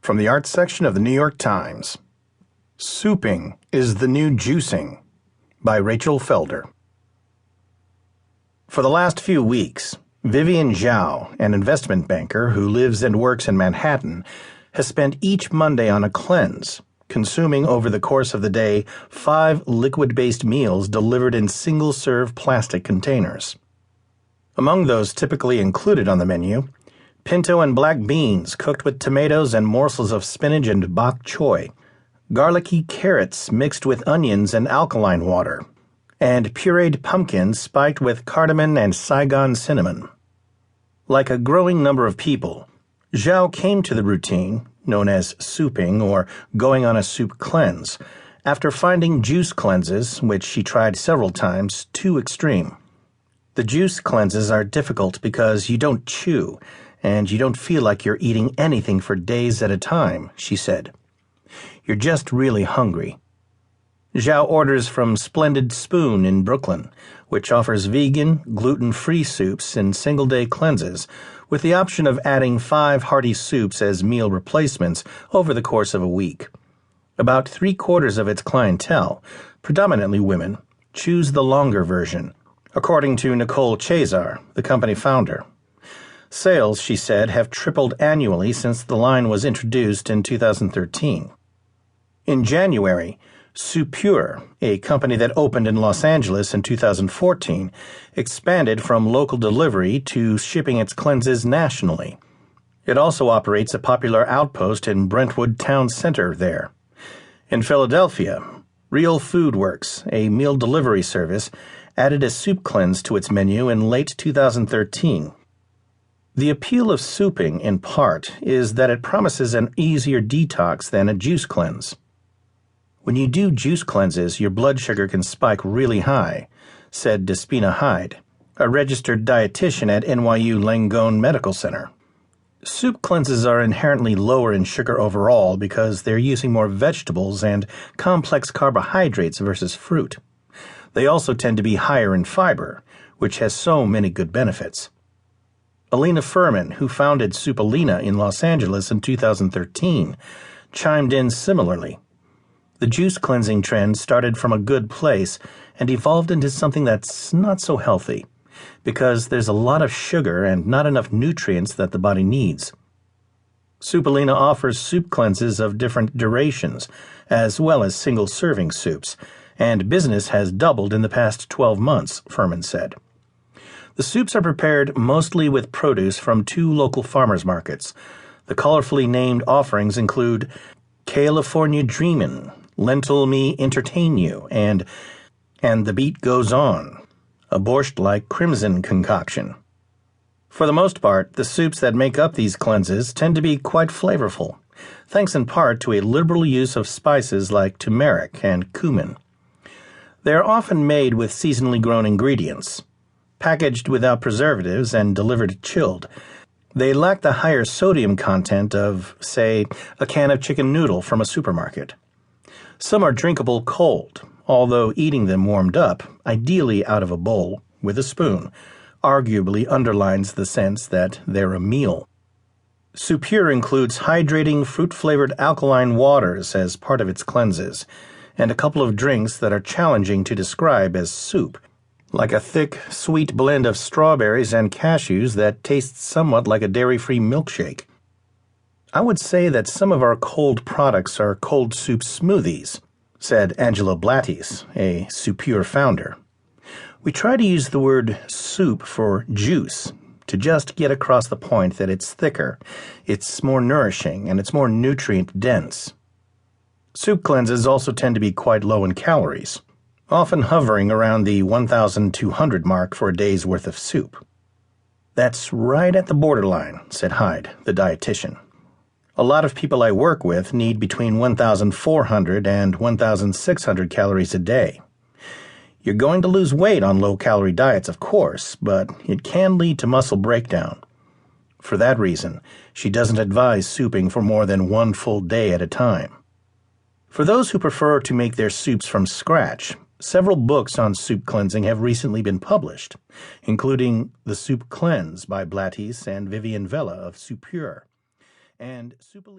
From the Arts section of the New York Times. Souping is the New Juicing by Rachel Felder. For the last few weeks, Vivian Zhao, an investment banker who lives and works in Manhattan, has spent each Monday on a cleanse, consuming over the course of the day 5 liquid-based meals delivered in single-serve plastic containers. Among those typically included on the menu, pinto and black beans cooked with tomatoes and morsels of spinach and bok choy, garlicky carrots mixed with onions and alkaline water, and pureed pumpkins spiked with cardamom and Saigon cinnamon. Like a growing number of people, Zhao came to the routine, known as souping or going on a soup cleanse, after finding juice cleanses, which she tried several times, too extreme. The juice cleanses are difficult because you don't chew, and you don't feel like you're eating anything for days at a time, she said. You're just really hungry. Zhao orders from Splendid Spoon in Brooklyn, which offers vegan, gluten-free soups in single-day cleanses, with the option of adding 5 hearty soups as meal replacements over the course of a week. About 3/4 of its clientele, predominantly women, choose the longer version, according to Nicole Chazar, the company founder. Sales, she said, have tripled annually since the line was introduced in 2013. In January, Soupure, a company that opened in Los Angeles in 2014, expanded from local delivery to shipping its cleanses nationally. It also operates a popular outpost in Brentwood Town Center there. In Philadelphia, Real Food Works, a meal delivery service, added a soup cleanse to its menu in late 2013. The appeal of souping, in part, is that it promises an easier detox than a juice cleanse. When you do juice cleanses, your blood sugar can spike really high, said Despina Hyde, a registered dietitian at NYU Langone Medical Center. Soup cleanses are inherently lower in sugar overall because they're using more vegetables and complex carbohydrates versus fruit. They also tend to be higher in fiber, which has so many good benefits. Alina Furman, who founded Soupalina in Los Angeles in 2013, chimed in similarly. The juice cleansing trend started from a good place and evolved into something that's not so healthy, because there's a lot of sugar and not enough nutrients that the body needs. Soupalina offers soup cleanses of different durations, as well as single-serving soups, and business has doubled in the past 12 months, Furman said. The soups are prepared mostly with produce from 2 local farmers markets. The colorfully named offerings include California Dreamin', Lentil Me Entertain You, and The Beat Goes On, a borscht-like crimson concoction. For the most part, the soups that make up these cleanses tend to be quite flavorful, thanks in part to a liberal use of spices like turmeric and cumin. They are often made with seasonally grown ingredients. Packaged without preservatives and delivered chilled, they lack the higher sodium content of, say, a can of chicken noodle from a supermarket. Some are drinkable cold, although eating them warmed up, ideally out of a bowl, with a spoon, arguably underlines the sense that they're a meal. Soupure includes hydrating fruit-flavored alkaline waters as part of its cleanses, and a couple of drinks that are challenging to describe as soup, like a thick, sweet blend of strawberries and cashews that tastes somewhat like a dairy-free milkshake. I would say that some of our cold products are cold soup smoothies, said Angela Blattis, a Soupure founder. We try to use the word soup for juice to just get across the point that it's thicker, it's more nourishing, and it's more nutrient-dense. Soup cleanses also tend to be quite low in calories, often hovering around the 1,200 mark for a day's worth of soup. That's right at the borderline, said Hyde, the dietitian. A lot of people I work with need between 1,400 and 1,600 calories a day. You're going to lose weight on low-calorie diets, of course, but it can lead to muscle breakdown. For that reason, she doesn't advise souping for more than 1 full day at a time. For those who prefer to make their soups from scratch, several books on soup cleansing have recently been published, including The Soup Cleanse by Blattis and Vivian Vella of Soupure, and